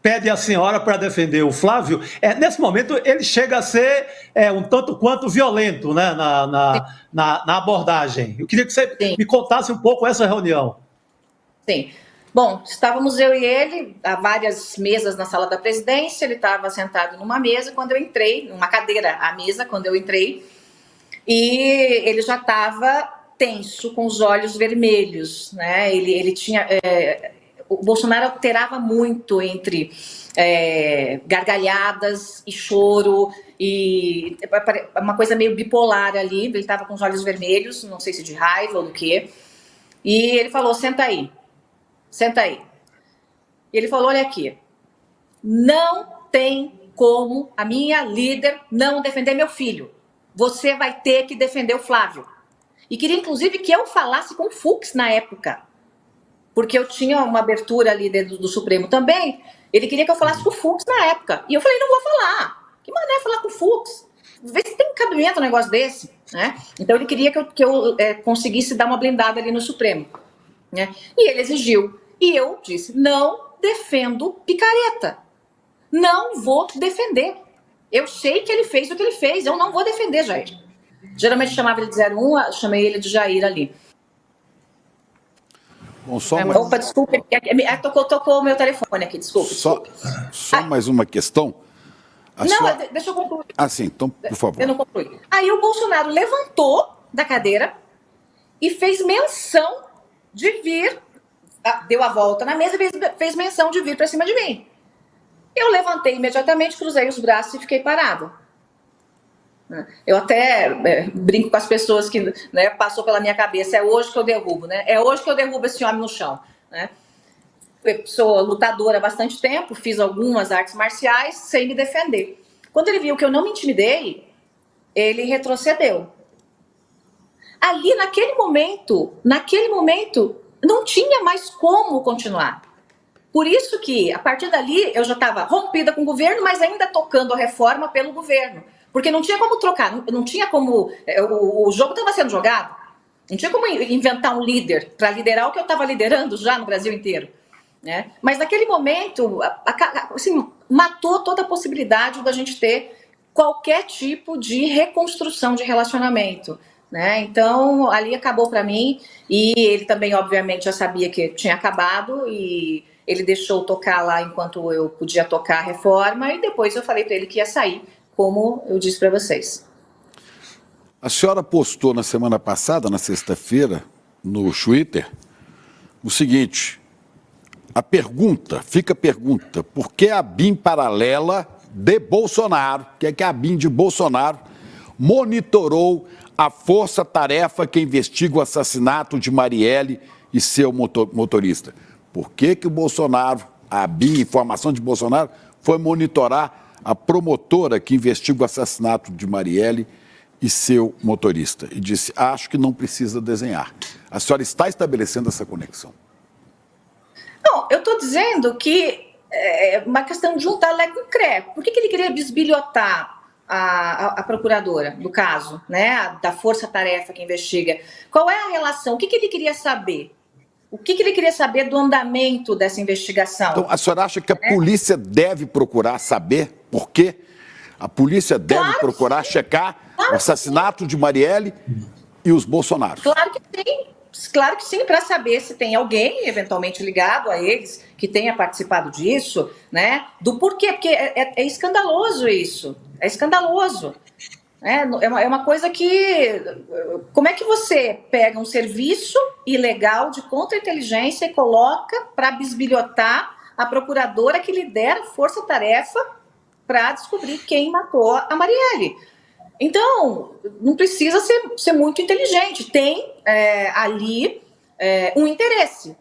Speaker 5: pede a senhora para defender o Flávio. Nesse momento, ele chega a ser um tanto quanto violento, né, na abordagem. Eu queria que você me contasse um pouco essa reunião.
Speaker 3: Sim. Bom, estávamos eu e ele a várias mesas na sala da presidência. Ele estava sentado numa mesa quando eu entrei, numa cadeira à mesa quando eu entrei. E ele já estava tenso, com os olhos vermelhos, né? Ele tinha... o Bolsonaro alterava muito entre gargalhadas e choro, e uma coisa meio bipolar ali. Ele estava com os olhos vermelhos, não sei se de raiva ou do quê. E ele falou, senta aí. E ele falou, olha aqui, não tem como a minha líder não defender meu filho. Você vai ter que defender o Flávio. E queria, inclusive, que eu falasse com o Fux na época. Porque eu tinha uma abertura ali dentro do Supremo também. Ele queria que eu falasse com o Fux na época. E eu falei, não vou falar. Que mané falar com o Fux? Vê se tem cabimento um negócio desse, né? Então ele queria que eu conseguisse dar uma blindada ali no Supremo, né? E ele exigiu. E eu disse, não defendo picareta. Não vou defender. Eu sei que ele fez o que ele fez, eu não vou defender Jair. Geralmente chamava ele de 01, chamei ele de Jair ali.
Speaker 4: Bom, só
Speaker 3: Opa, desculpa, tocou o meu telefone aqui, desculpa.
Speaker 4: Só mais uma questão.
Speaker 3: Deixa eu concluir.
Speaker 4: Sim, então, por favor.
Speaker 3: Eu não concluí. Aí o Bolsonaro levantou da cadeira e fez menção de vir, deu a volta na mesa e fez menção de vir para cima de mim. Eu levantei imediatamente, cruzei os braços e fiquei parada. Eu até brinco com as pessoas que, né, passou pela minha cabeça, é hoje que eu derrubo, né? É hoje que eu derrubo esse homem no chão, né? Eu sou lutadora há bastante tempo, fiz algumas artes marciais sem me defender. Quando ele viu que eu não me intimidei, ele retrocedeu. Ali, naquele momento, não tinha mais como continuar. Por isso que, a partir dali, eu já estava rompida com o governo, mas ainda tocando a reforma pelo governo. Porque não tinha como trocar, não tinha como... O jogo estava sendo jogado. Não tinha como inventar um líder para liderar o que eu estava liderando já no Brasil inteiro, né? Mas naquele momento, assim, matou toda a possibilidade da gente ter qualquer tipo de reconstrução de relacionamento, né? Então, ali acabou para mim. E ele também, obviamente, já sabia que tinha acabado e... ele deixou tocar lá enquanto eu podia tocar a reforma e depois eu falei para ele que ia sair, como eu disse para vocês.
Speaker 4: A senhora postou na semana passada, na sexta-feira, no Twitter, o seguinte, fica a pergunta, por que a BIM paralela de Bolsonaro, que é a BIM de Bolsonaro, monitorou a força-tarefa que investiga o assassinato de Marielle e seu motorista? Por que o Bolsonaro, a BIM, informação de Bolsonaro, foi monitorar a promotora que investiga o assassinato de Marielle e seu motorista? E disse, acho que não precisa desenhar. A senhora está estabelecendo essa conexão?
Speaker 3: Não, eu estou dizendo que é uma questão de juntar Lé com Cré. Por que ele queria bisbilhotar a procuradora, do caso, né, da força-tarefa que investiga? Qual é a relação? O que ele queria saber? O que ele queria saber do andamento dessa investigação? Então,
Speaker 4: a senhora acha que a polícia deve procurar saber por quê? A polícia deve procurar checar o assassinato de Marielle e os Bolsonaros?
Speaker 3: Claro que sim, para saber se tem alguém eventualmente ligado a eles que tenha participado disso, né? Do porquê, porque é escandaloso isso, é escandaloso. É uma coisa que... Como é que você pega um serviço ilegal de contra-inteligência e coloca para bisbilhotar a procuradora que lidera a força-tarefa para descobrir quem matou a Marielle? Então, não precisa ser muito inteligente. Tem ali um interesse.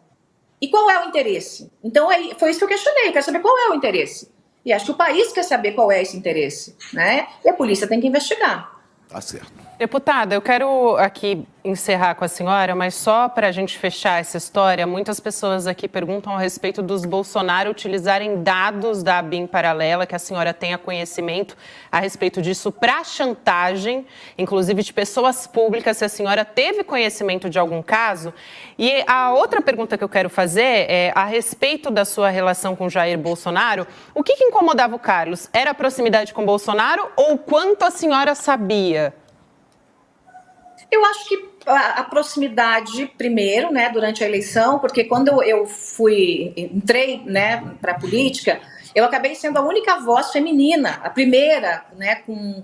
Speaker 3: E qual é o interesse? Então, foi isso que eu questionei. Eu quero saber qual é o interesse. E acho que o país quer saber qual é esse interesse, né? E a polícia tem que investigar.
Speaker 4: Tá certo.
Speaker 1: Deputada, eu quero aqui encerrar com a senhora, mas só para a gente fechar essa história, muitas pessoas aqui perguntam a respeito dos Bolsonaro utilizarem dados da ABIN paralela, que a senhora tenha conhecimento a respeito disso para chantagem, inclusive de pessoas públicas, se a senhora teve conhecimento de algum caso. E a outra pergunta que eu quero fazer é a respeito da sua relação com Jair Bolsonaro. O que incomodava o Carlos? Era a proximidade com Bolsonaro ou quanto a senhora sabia?
Speaker 3: Eu acho que a proximidade, primeiro, né, durante a eleição, porque quando eu entrei, né, para a política, eu acabei sendo a única voz feminina, a primeira, né, com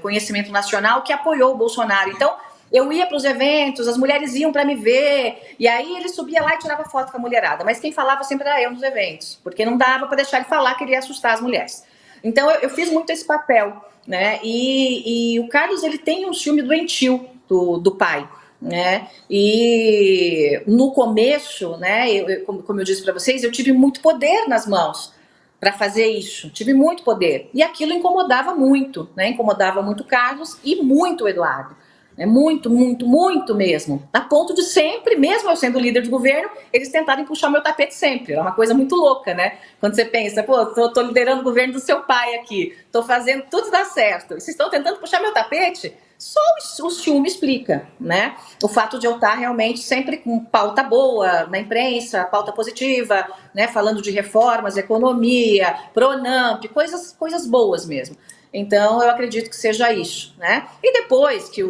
Speaker 3: conhecimento nacional que apoiou o Bolsonaro. Então, eu ia para os eventos, as mulheres iam para me ver, e aí ele subia lá e tirava foto com a mulherada, mas quem falava sempre era eu nos eventos, porque não dava para deixar ele falar que ele ia assustar as mulheres. Então, eu fiz muito esse papel, né, e o Carlos, ele tem um ciúme doentio do pai, né? E no começo, né, como eu disse para vocês, eu tive muito poder nas mãos para fazer isso, tive muito poder, e aquilo incomodava muito, né? Incomodava muito o Carlos e muito o Eduardo, né? Muito, muito, muito mesmo, a ponto de sempre, mesmo eu sendo líder de governo, eles tentarem puxar meu tapete sempre. É uma coisa muito louca, né? Quando você pensa, pô, tô liderando o governo do seu pai aqui, tô fazendo tudo dar certo, e vocês estão tentando puxar meu tapete? Só o ciúme explica, né? O fato de eu estar realmente sempre com pauta boa na imprensa, pauta positiva, né? Falando de reformas, economia, Pronamp, coisas boas mesmo. Então, eu acredito que seja isso, né? E depois que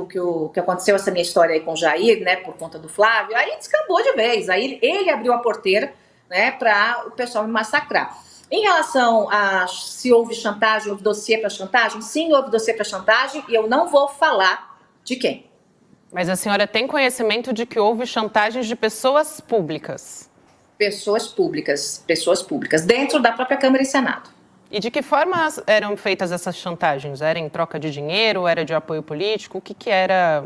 Speaker 3: aconteceu essa minha história aí com o Jair, né? Por conta do Flávio, aí descambou de vez. Aí ele abriu a porteira, né? Para o pessoal me massacrar. Em relação a se houve chantagem, houve dossiê para chantagem, sim, houve dossiê para chantagem e eu não vou falar de quem.
Speaker 1: Mas a senhora tem conhecimento de que houve chantagens de pessoas públicas?
Speaker 3: Pessoas públicas, dentro da própria Câmara e Senado.
Speaker 1: E de que forma eram feitas essas chantagens? Era em troca de dinheiro, era de apoio político? O que era?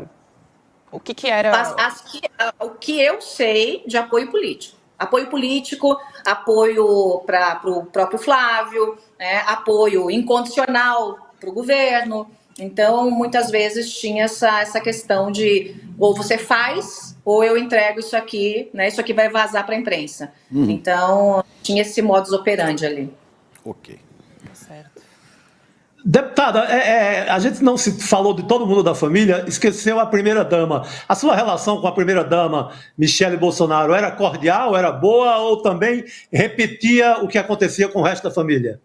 Speaker 1: O
Speaker 3: que eu sei de apoio político. Apoio político, apoio para o próprio Flávio, né, apoio incondicional para o governo. Então, muitas vezes tinha essa questão de ou você faz ou eu entrego isso aqui, né, isso aqui vai vazar para a imprensa. Então, tinha esse modus operandi ali.
Speaker 4: Ok.
Speaker 1: Certo.
Speaker 5: Deputada, a gente não se falou de todo mundo da família, esqueceu a primeira-dama. A sua relação com a primeira-dama, Michele Bolsonaro, era cordial, era boa ou também repetia o que acontecia com o resto da família?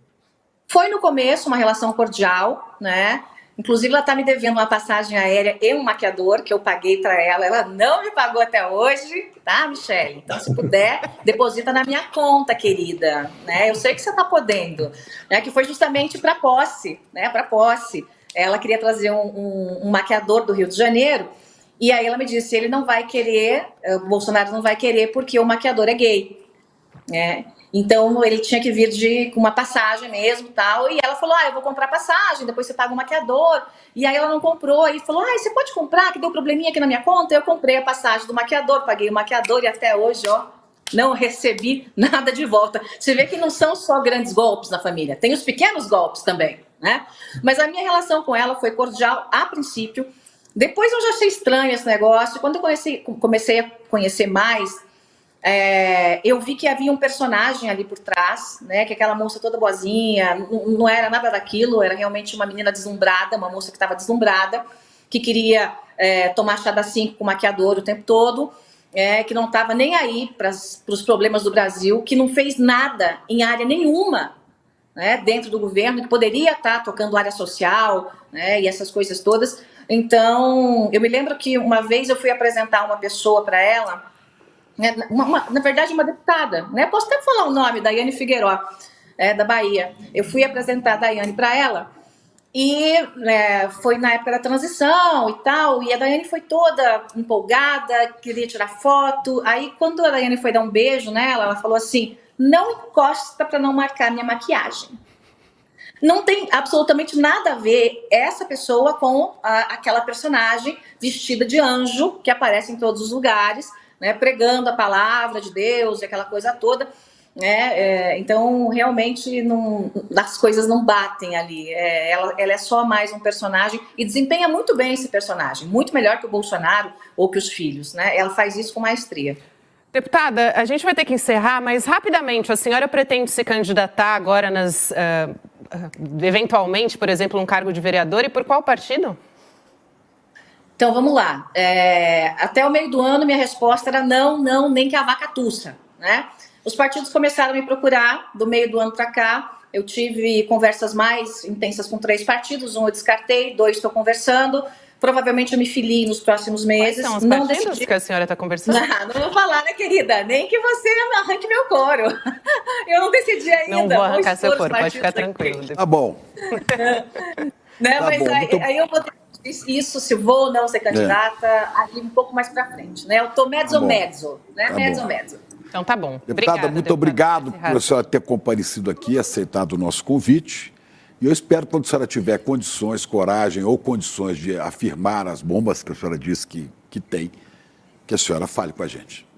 Speaker 3: Foi no começo uma relação cordial, né? Inclusive, ela está me devendo uma passagem aérea e um maquiador que eu paguei para ela. Ela não me pagou até hoje, tá, Michele? Então, se puder, deposita na minha conta, querida. Né? Eu sei que você está podendo. Né? Que foi justamente para posse, né? Para posse. Ela queria trazer um maquiador do Rio de Janeiro. E aí ela me disse, ele não vai querer, o Bolsonaro não vai querer porque o maquiador é gay. Né? Então, ele tinha que vir com uma passagem mesmo, tal, e ela falou, eu vou comprar passagem, depois você paga o maquiador, e aí ela não comprou, e falou, você pode comprar, que deu probleminha aqui na minha conta, eu comprei a passagem do maquiador, paguei o maquiador, e até hoje, não recebi nada de volta. Você vê que não são só grandes golpes na família, tem os pequenos golpes também, né? Mas a minha relação com ela foi cordial a princípio, depois eu já achei estranho esse negócio, quando eu comecei a conhecer mais, eu vi que havia um personagem ali por trás, né, que aquela moça toda boazinha, não era nada daquilo, era realmente uma menina deslumbrada, uma moça que estava deslumbrada, que queria tomar chá das 5 com maquiador o tempo todo, que não estava nem aí para os problemas do Brasil, que não fez nada em área nenhuma, né, dentro do governo, que poderia estar tocando área social, né, e essas coisas todas. Então, eu me lembro que uma vez eu fui apresentar uma pessoa para ela, na verdade uma deputada, né? Posso até falar o nome, Daiane Figueiró, da Bahia. Eu fui apresentar a Daiane para ela e foi na época da transição e tal, e a Daiane foi toda empolgada, queria tirar foto. Aí quando a Daiane foi dar um beijo nela, ela falou assim, não encosta para não marcar minha maquiagem. Não tem absolutamente nada a ver essa pessoa com aquela personagem vestida de anjo que aparece em todos os lugares, né, pregando a palavra de Deus e aquela coisa toda, né? Então, realmente, as coisas não batem ali. Ela é só mais um personagem e desempenha muito bem esse personagem, muito melhor que o Bolsonaro ou que os filhos, né? Ela faz isso com maestria.
Speaker 1: Deputada, a gente vai ter que encerrar, mas rapidamente, a senhora pretende se candidatar agora eventualmente, por exemplo, um cargo de vereador, e por qual partido?
Speaker 3: Então, vamos lá. Até o meio do ano, minha resposta era não, nem que a vaca tussa, né? Os partidos começaram a me procurar do meio do ano para cá. Eu tive conversas mais intensas com 3 partidos, um eu descartei, 2 estou conversando. Provavelmente eu me filie nos próximos meses.
Speaker 1: Quais são os
Speaker 3: não
Speaker 1: partidos
Speaker 3: decidi...
Speaker 1: que a senhora está conversando?
Speaker 3: Não vou falar, né, querida? Nem que você arranque meu couro. Eu não decidi ainda.
Speaker 1: Não vou arrancar seu couro, pode ficar tranquilo.
Speaker 4: Tá bom.
Speaker 3: Né?
Speaker 4: Tá
Speaker 3: Mas
Speaker 4: bom,
Speaker 3: aí eu vou decidir isso, se vou ou não ser candidata, ali um pouco mais para frente. Né? Eu tô mezzo, né?
Speaker 4: Tá
Speaker 3: Mezzo.
Speaker 1: Então tá bom.
Speaker 4: Deputada, muito obrigado por a senhora ter comparecido aqui, aceitado o nosso convite. E eu espero, quando a senhora tiver condições, coragem ou condições de afirmar as bombas que a senhora disse que tem, que a senhora fale com a gente.